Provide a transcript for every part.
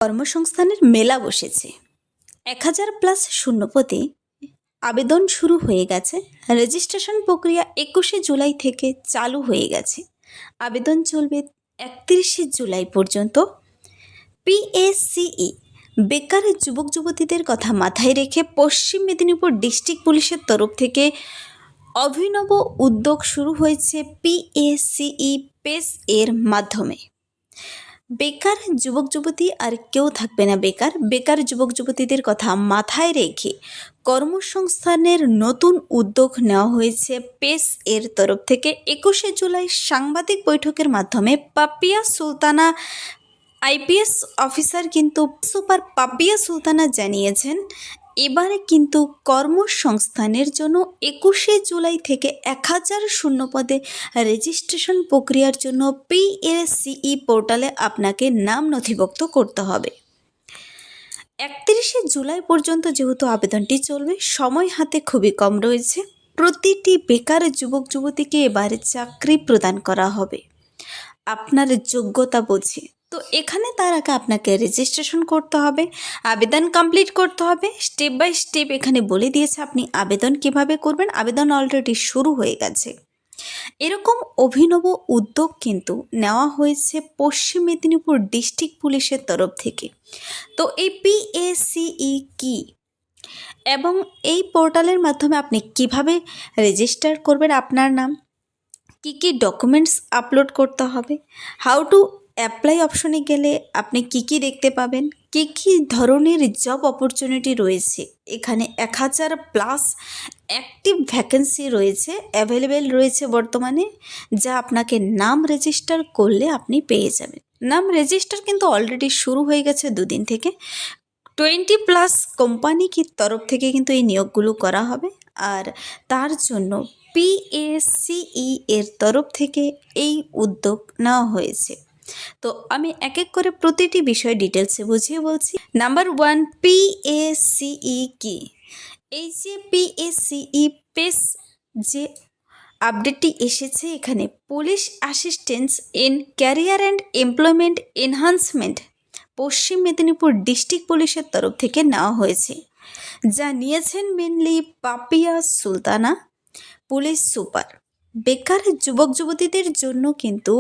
কর্মসংস্থানের মেলা বসেছে। 1000+ শূন্যপদে আবেদন শুরু হয়ে গেছে। রেজিস্ট্রেশন প্রক্রিয়া 21শে জুলাই থেকে চালু হয়ে গেছে। আবেদন চলবে 31শে জুলাই পর্যন্ত। PACE বেকার যুবক যুবতীদের কথা মাথায় রেখে পশ্চিম মেদিনীপুর ডিস্ট্রিক্ট পুলিশের তরফ থেকে অভিনব উদ্যোগ শুরু হয়েছে PACE পেস এর মাধ্যমে। বেকার যুবক যুবতী আর কেউ থাকবে না বেকার যুবক যুবতীদের কথা মাথায় রেখে কর্মসংস্থানের নতুন উদ্যোগ নেওয়া হয়েছে পেস এর তরফ থেকে। 21শে জুলাই সাংবাদিক বৈঠকের মাধ্যমে পাপিয়া সুলতানা IPS অফিসার কিন্তু সুপার পাপিয়া সুলতানা জানিয়েছেন এবারে কিন্তু কর্মসংস্থানের জন্য 21শে জুলাই থেকে 1000 শূন্যপদে রেজিস্ট্রেশন প্রক্রিয়ার জন্য PACE পোর্টালে আপনাকে নাম নথিভুক্ত করতে হবে। 31শে জুলাই পর্যন্ত যেহেতু আবেদনটি চলবে, সময় হাতে খুবই কম রয়েছে। প্রতিটি বেকার যুবক যুবতীকে এবারে চাকরি প্রদান করা হবে আপনার যোগ্যতা বুঝে। তো এখানে তার আগে আপনাকে রেজিস্ট্রেশন করতে হবে, আবেদন কমপ্লিট করতে হবে। স্টেপ বাই স্টেপ এখানে বলে দিয়েছে আপনি আবেদন কিভাবে করবেন। আবেদন অলরেডি শুরু হয়ে গেছে। এরকম অভিনব উদ্যোগ কিন্তু নেওয়া হয়েছে পশ্চিম মেদিনীপুর ডিস্ট্রিক্ট পুলিশের তরফ থেকে। তো এই PACE কি এবং এই পোর্টালের মাধ্যমে আপনি কিভাবে রেজিস্টার করবেন আপনার নাম, কি কি ডকুমেন্টস আপলোড করতে হবে, হাউ টু অ্যাপ্লাই অপশনে গেলে আপনি কি দেখতে পাবেন, কি ধরনের জব অপরচুনিটি রয়েছে। এখানে 1000+ অ্যাক্টিভ ভ্যাকেন্সি রয়েছে, অ্যাভেলেবেল রয়েছে বর্তমানে, যা আপনাকে নাম রেজিস্টার করলে আপনি পেয়ে যাবেন। নাম রেজিস্টার কিন্তু অলরেডি শুরু হয়ে গেছে দুদিন থেকে। 20+ কোম্পানি কি তরফ থেকে কিন্তু এই নিয়োগগুলো করা হবে। আর তার জন্য PACE এর তরফ থেকে এই উদ্যোগ নেওয়া হয়েছে। তো আমি এক এক করে প্রতিটি বিষয় ডিটেলসে বুঝিয়ে বলছি। নাম্বার 1, PACE কি? এই যে PACE পেস যে আপডেটটি এসেছে, এখানে police assistance in career and employment enhancement Paschim Medinipur district পুলিশের তরফ থেকে নেওয়া হয়েছে, যা নিয়েছেন mainly Papiya Sultana, police super. বেকার যুবক যুবতীদের জন্য কিন্তু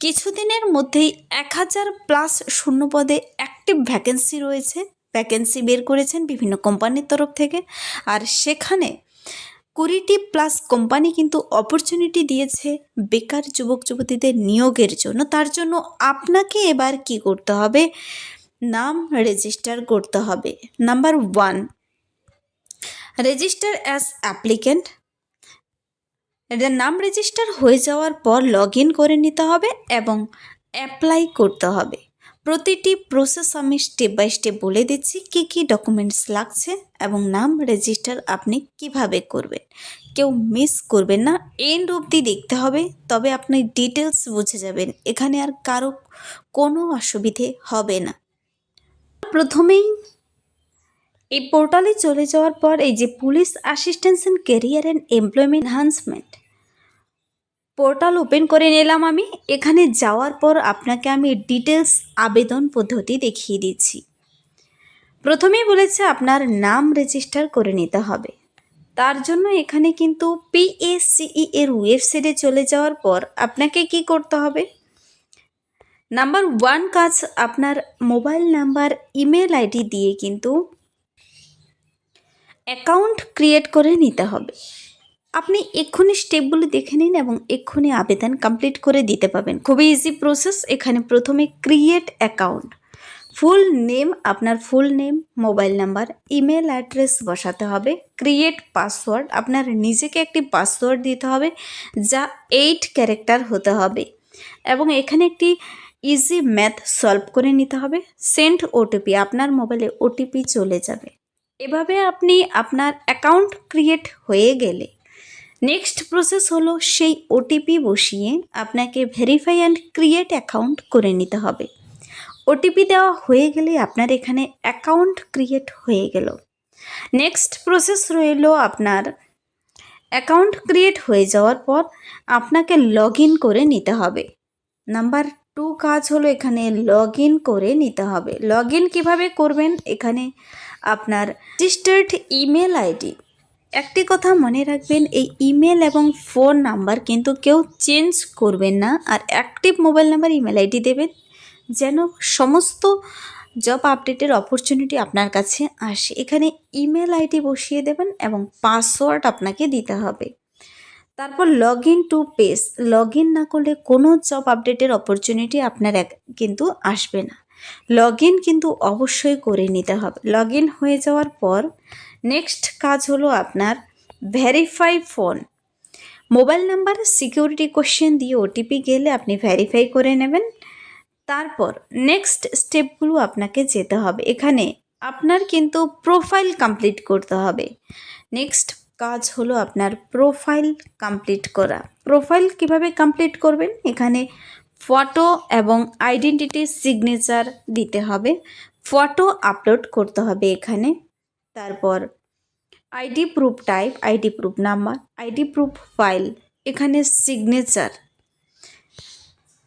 কিছুদিনের মধ্যেই 1000+ শূন্যপদে অ্যাক্টিভ ভ্যাকেন্সি রয়েছে। ভ্যাকেন্সি বের করেছেন বিভিন্ন কোম্পানির তরফ থেকে। আর সেখানে 20+ কোম্পানি কিন্তু অপরচুনিটি দিয়েছে বেকার যুবক যুবতীদের নিয়োগের জন্য। তার জন্য আপনাকে এবার কি করতে হবে? নাম রেজিস্টার করতে হবে। Number 1, register as applicant. নাম রেজিস্টার হয়ে যাওয়ার পর লগ ইন করে নিতে হবে এবং অ্যাপ্লাই করতে হবে। প্রতিটি প্রসেস আমি স্টেপ বাই স্টেপ বলে দিচ্ছি কি ডকুমেন্টস লাগছে এবং নাম রেজিস্টার আপনি কিভাবে করবেন। কেউ মিস করবেন না, এন্ড অবধি দেখতে হবে, তবে আপনি ডিটেলস বুঝে যাবেন। এখানে আর কারো কোনো অসুবিধে হবে না। প্রথমেই এই পোর্টালে চলে যাওয়ার পর এই যে police assistance in career and employment enhancement portal open করে নিলাম আমি। এখানে যাওয়ার পর আপনাকে আমি ডিটেলস আবেদন পদ্ধতি দেখিয়ে দিচ্ছি। প্রথমেই বলেছে আপনার নাম রেজিস্টার করে নিতে হবে। তার জন্য এখানে কিন্তু PACE এর ওয়েবসাইটে চলে যাওয়ার পর আপনাকে কি করতে হবে? নাম্বার 1 কাজ, আপনার মোবাইল নাম্বার, ইমেল আইডি দিয়ে কিন্তু অ্যাকাউন্ট ক্রিয়েট করে নিতে হবে। আপনি এক্ষুনি স্টেপগুলি দেখে নিন এবং এক্ষুনি আবেদন কমপ্লিট করে দিতে পারবেন। খুবই ইজি প্রসেস। এখানে প্রথমে ক্রিয়েট অ্যাকাউন্ট, ফুল নেম, আপনার full name, mobile number, email address বসাতে হবে। ক্রিয়েট পাসওয়ার্ড, আপনার নিজেকে একটি পাসওয়ার্ড দিতে হবে যা 8 ক্যারেক্টার হতে হবে এবং এখানে একটি ইজি ম্যাথ সলভ করে নিতে হবে। সেন্ড OTP, আপনার মোবাইলে OTP চলে যাবে। এভাবে আপনি আপনার অ্যাকাউন্ট ক্রিয়েট হয়ে গেলে নেক্সট প্রসেস হলো সেই OTP বসিয়ে আপনাকে ভেরিফাই অ্যান্ড ক্রিয়েট অ্যাকাউন্ট করে নিতে হবে। OTP দেওয়া হয়ে গেলে আপনার এখানে অ্যাকাউন্ট ক্রিয়েট হয়ে গেল। নেক্সট প্রসেস রইল আপনার অ্যাকাউন্ট ক্রিয়েট হয়ে যাওয়ার পর আপনাকে লগ ইন করে নিতে হবে। নাম্বার কাজ হলো এখানে লগ ইন করে নিতে হবে। লগ ইন কীভাবে করবেন, এখানে আপনার রেজিস্টার্ড ইমেল আইডি, একটি কথা মনে রাখবেন, এই ইমেল এবং ফোন নাম্বার কিন্তু কেউ চেঞ্জ করবেন না। আর active mobile number email ID দেবেন যেন সমস্ত জব আপডেটের অপরচুনিটি আপনার কাছে আসে। এখানে ইমেল আইডি বসিয়ে দেবেন এবং পাসওয়ার্ড আপনাকে দিতে হবে। তারপর log in to page, log in না করলে কোনো জব আপডেটের অপরচুনিটি আপনার কিন্তু আসবে না। লগ ইন কিন্তু অবশ্যই করে নিতে হবে। লগ ইন হয়ে যাওয়ার পর নেক্সট কাজ হলো আপনার verify phone. Mobile number security question দিয়ে ওটিপি গেলে আপনি ভেরিফাই করে নেবেন। তারপর নেক্সট স্টেপগুলো আপনাকে যেতে হবে। এখানে আপনার কিন্তু প্রোফাইল কমপ্লিট করতে হবে। নেক্সট কাজ হলো আপনার প্রোফাইল কমপ্লিট করা। প্রোফাইল কিভাবে কমপ্লিট করবেন, এখানে ফটো এবং আইডেন্টিটি সিগনেচার দিতে হবে, ফটো আপলোড করতে হবে এখানে। তারপর ID proof type, ID proof number, ID proof file, এখানে সিগনেচার।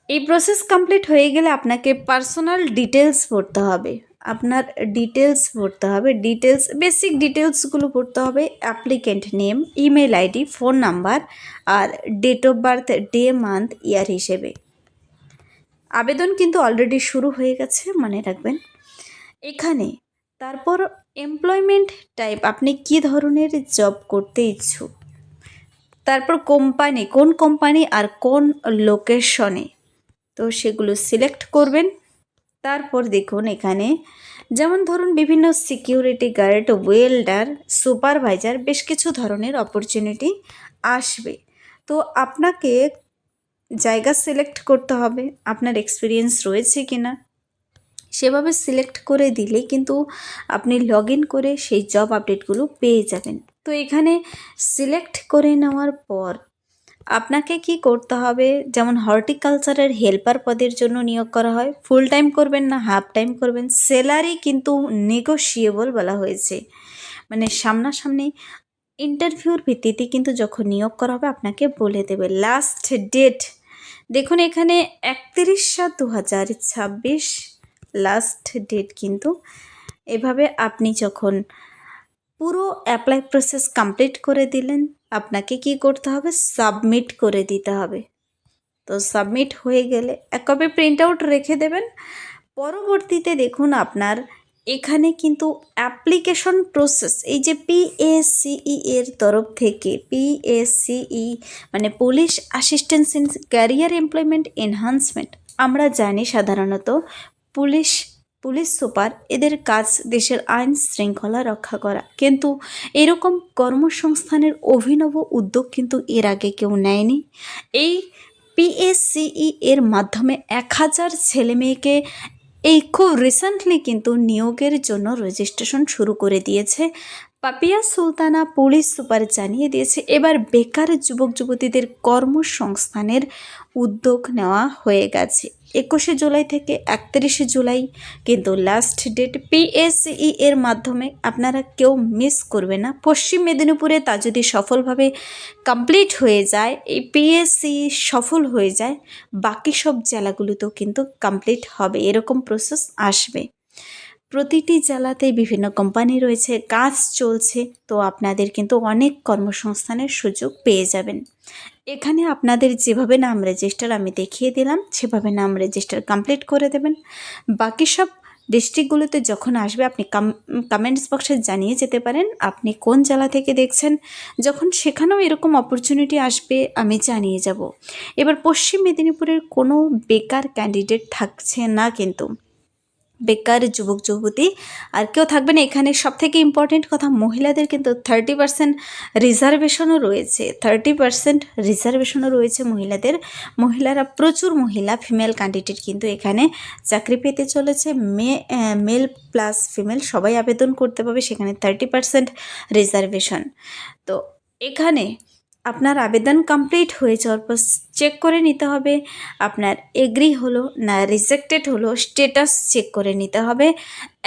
এই প্রসেস কমপ্লিট হয়ে গেলে আপনাকে পার্সোনাল ডিটেলস ভরতে হবে। আপনার ডিটেলস ভরতে হবে, ডিটেলস বেসিক ডিটেলসগুলো ভরতে হবে। Applicant name, email ID, phone number আর date of birth, day, month, year হিসেবে। আবেদন কিন্তু অলরেডি শুরু হয়ে গেছে, মনে রাখবেন। এখানে তারপর এমপ্লয়মেন্ট টাইপ, আপনি কী ধরনের জব করতে ইচ্ছুক, তারপর কোম্পানি, কোন কোম্পানি আর কোন লোকেশনে, তো সেগুলো সিলেক্ট করবেন। তারপর দেখুন এখানে যেমন ধরুন বিভিন্ন সিকিউরিটি গার্ড, ওয়েল্ডার, সুপারভাইজার, বেশ কিছু ধরনের অপরচুনিটি আসবে। তো আপনাকে জায়গা সিলেক্ট করতে হবে, আপনার এক্সপিরিয়েন্স রয়েছে কিনা সেভাবে সিলেক্ট করে দিলে কিন্তু আপনি লগ ইন করে সেই জব আপডেটগুলো পেয়ে যাবেন। তো এখানে সিলেক্ট করে নেওয়ার পর আপনাকে কি করতে হবে, যেমন হর্টিকালচারের হেল্পার পদের জন্য নিয়োগ করা হয়, ফুল টাইম করবেন না হাফ টাইম করবেন, স্যালারি কিন্তু নেগোশিয়েবল বলা হয়েছে, মানে সামনাসামনি ইন্টারভিউর ভিত্তিতে কিন্তু যখন নিয়োগ করা হবে আপনাকে বলে দেবে। লাস্ট ডেট দেখুন এখানে 31/7/2026 লাস্ট ডেট কিন্তু। এভাবে আপনি যখন পুরো অ্যাপ্লাই প্রসেস কমপ্লিট করে দিলেন, আপনাকে কি করতে হবে, সাবমিট করে দিতে হবে। তো সাবমিট হয়ে গেলে এক কপি প্রিন্ট আউট রেখে দেবেন। পরবর্তীতে দেখুন আপনার এখানে কিন্তু অ্যাপ্লিকেশন প্রসেস, এই যে PACE এর তরফ থেকে, PACE মানে police assistance in career employment enhancement, আমরা জানি সাধারণত পুলিশ সুপার, এদের কাজ দেশের আইন শৃঙ্খলা রক্ষা করা, কিন্তু এরকম কর্মসংস্থানের অভিনব উদ্যোগ কিন্তু এর আগে কেউ নেয়নি। এই PACE এর মাধ্যমে 1000 ছেলেমেয়েকে এই খুব রিসেন্টলি কিন্তু নিয়োগের জন্য রেজিস্ট্রেশন শুরু করে দিয়েছে। পাপিয়া সুলতানা পুলিশ সুপার জানিয়ে দিয়েছে এবার বেকার যুবক যুবতীদের কর্মসংস্থানের উদ্যোগ নেওয়া হয়ে গেছে। 21শে জুলাই থেকে 31শে জুলাই কিন্তু লাস্ট ডেট। PACE এর মাধ্যমে আপনারা কেউ মিস করবে না। পশ্চিম মেদিনীপুরে তা যদি সফলভাবে কমপ্লিট হয়ে যায়, এই PACE সফল হয়ে যায়, বাকি সব জেলাগুলোতেও কিন্তু কমপ্লিট হবে, এরকম প্রসেস আসবে। প্রতিটি জেলাতেই বিভিন্ন কোম্পানি রয়েছে, কাজ চলছে, তো আপনাদের কিন্তু অনেক কর্মসংস্থানের সুযোগ পেয়ে যাবেন। এখানে আপনাদের যেভাবে নাম রেজিস্টার আমি দেখিয়ে দিলাম, সেভাবে নাম রেজিস্টার কমপ্লিট করে দেবেন। বাকি সব ডিস্ট্রিক্টগুলোতে যখন আসবে আপনি কমেন্টস বক্সে জানিয়ে যেতে পারেন আপনি কোন জেলা থেকে দেখছেন। যখন সেখানেও এরকম অপরচুনিটি আসবে আমি জানিয়ে যাব। এবার পশ্চিম মেদিনীপুরের কোনো বেকার ক্যান্ডিডেট থাকছে না, কিন্তু বেকার যুবক যুবতী আর কেউ থাকবে না। এখানে সবথেকে ইম্পর্টেন্ট কথা, মহিলাদের কিন্তু 30% রিজার্ভেশনও রয়েছে, 30% রিজার্ভেশনও রয়েছে মহিলাদের। মহিলারা প্রচুর মহিলা ফিমেল ক্যান্ডিডেট কিন্তু এখানে চাকরি পেতে চলেছে। মেল প্লাস ফিমেল সবাই আবেদন করতে পারবে, সেখানে 30% রিজার্ভেশন। তো এখানে আপনার আবেদন কমপ্লিট হয়ে যাওয়ার পর চেক করে নিতে হবে আপনার এগ্রি হলো না রিজেক্টেড হলো, স্ট্যাটাস চেক করে নিতে হবে।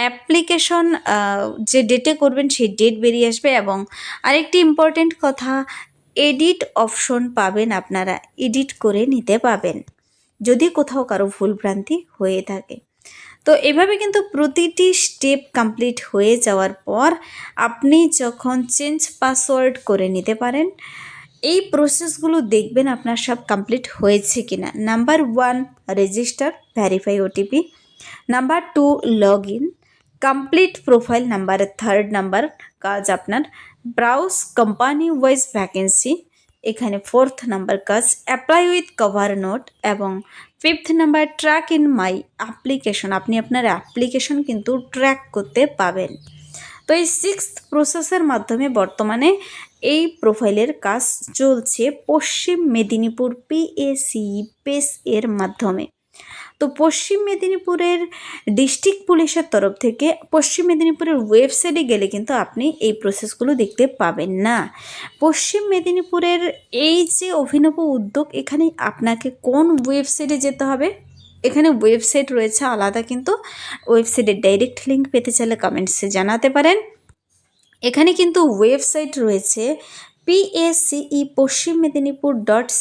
অ্যাপ্লিকেশন যে ডেটে করবেন সেই ডেট বেরিয়ে আসবে। এবং আরেকটি ইম্পর্টেন্ট কথা, এডিট অপশন পাবেন, আপনারা এডিট করে নিতে পাবেন। যদি কোথাও কারো ভুলভ্রান্তি হয়ে থাকে। তো এভাবে কিন্তু প্রতিটি স্টেপ কমপ্লিট হয়ে যাওয়ার পর আপনি যখন চেঞ্জ পাসওয়ার্ড করে নিতে পারেন, এই প্রসেসগুলো দেখবেন আপনার সব কমপ্লিট হয়েছে কিনা। Number 1 register verify OTP, number 2 log in, complete profile, number 3 number কাজ আপনার ব্রাউজ কোম্পানি ওয়াইজ ভ্যাকেন্সি, এখানে 4th নাম্বার কাজ অ্যাপ্লাই উইথ কভার নোট, এবং 5th number track in my application, আপনি আপনার অ্যাপ্লিকেশন কিন্তু ট্র্যাক করতে পাবেন। তো এই 6th প্রসেসের মাধ্যমে বর্তমানে এই প্রোফাইলের কাজ চলছে পশ্চিম মেদিনীপুর PACE পেস এর মাধ্যমে। তো পশ্চিম মেদিনীপুরের ডিস্ট্রিক্ট পুলিশের তরফ থেকে পশ্চিম মেদিনীপুরের ওয়েবসাইটে গেলে কিন্তু আপনি এই প্রসেসগুলো দেখতে পাবেন না। পশ্চিম মেদিনীপুরের এই যে অভিনব উদ্যোগ, এখানে আপনাকে কোন ওয়েবসাইটে যেতে হবে? এখানে ওয়েবসাইট রয়েছে আলাদা, কিন্তু ওয়েবসাইটের ডাইরেক্ট লিঙ্ক পেতে চাইলে কমেন্টসে জানাতে পারেন। এখানে কিন্তু ওয়েবসাইট রয়েছে PACE পশ্চিম মেদিনীপুর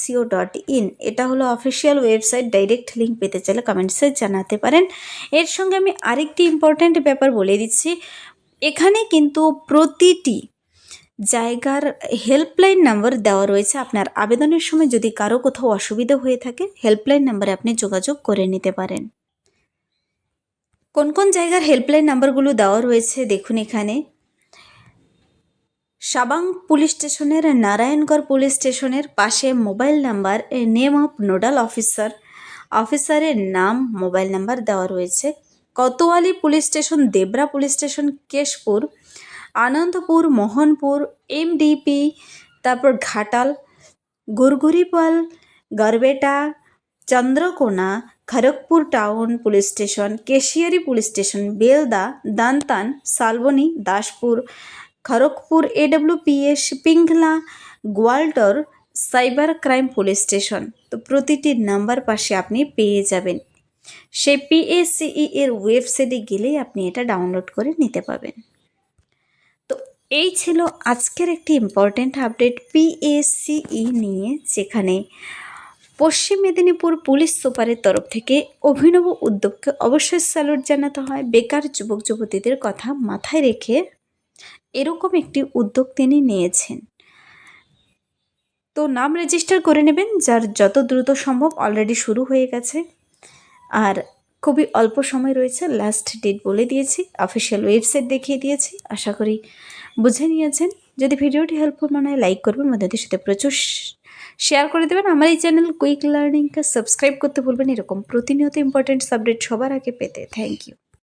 .co.in, এটা হলো অফিসিয়াল ওয়েবসাইট। ডাইরেক্ট লিঙ্ক পেতে চাইলে কমেন্টসে জানাতে পারেন। এর সঙ্গে আমি আরেকটি ইম্পর্ট্যান্ট ব্যাপার বলে দিচ্ছি, এখানে কিন্তু প্রতিটি জায়গার হেল্পলাইন নাম্বার দেওয়া রয়েছে। আপনার আবেদনের সময় যদি কারো কোথাও অসুবিধা হয়ে থাকে, হেল্পলাইন নাম্বারে আপনি যোগাযোগ করে নিতে পারেন। কোন কোন জায়গার হেল্পলাইন নাম্বারগুলো দেওয়া রয়েছে দেখুন এখানে। সাবাং পুলিশ স্টেশনের নারায়ণগড় পুলিশ স্টেশনের পাশে mobile number, name of nodal officer, অফিসারের নাম, মোবাইল নাম্বার দেওয়া রয়েছে। Kotwali police station, Debra police station, Keshpur, Anandpur, Mohanpur, MDP, তারপর Ghatal, Gurguripal, Garhbeta, Chandrakona, Kharagpur town police station, Keshiary police station, Belda, Dantan, Salboni, Daspur, Kharagpur AWPS, Pingla, Goaltore cyber crime police station. তো প্রতিটি নাম্বার পাশে আপনি পেয়ে যাবেন। সেই PACE এর ওয়েবসাইটে গেলেই আপনি এটা ডাউনলোড করে নিতে পাবেন। তো এই ছিল আজকের একটি ইম্পর্ট্যান্ট আপডেট PACE নিয়ে, যেখানে পশ্চিম মেদিনীপুর পুলিশ সুপারের তরফ থেকে অভিনব উদ্যোগকে অবশ্যই স্যালুট জানাতে হয়। বেকার যুবক যুবতীদের কথা মাথায় রেখে এরকম একটি উদ্যোগ তিনি নিয়েছেন। তো নাম রেজিস্টার করে নেবেন, যার যত দ্রুত সম্ভব। অলরেডি শুরু হয়ে গেছে আর খুবই অল্প সময় রয়েছে। লাস্ট ডেট বলে দিয়েছি, অফিসিয়াল ওয়েবসাইট দেখিয়ে দিয়েছি। আশা করি বুঝে নিয়েছেন। যদি ভিডিওটি হেল্পফুল মনে হয় লাইক করবেন, বন্ধুদের সাথে প্রচুর শেয়ার করে দেবেন। আমার এই চ্যানেল কুইক লার্নিংকে সাবস্ক্রাইব করতে ভুলবেন এরকম প্রতিনিয়ত ইম্পর্টেন্ট আপডেট সবার আগে পেতে। Thank you.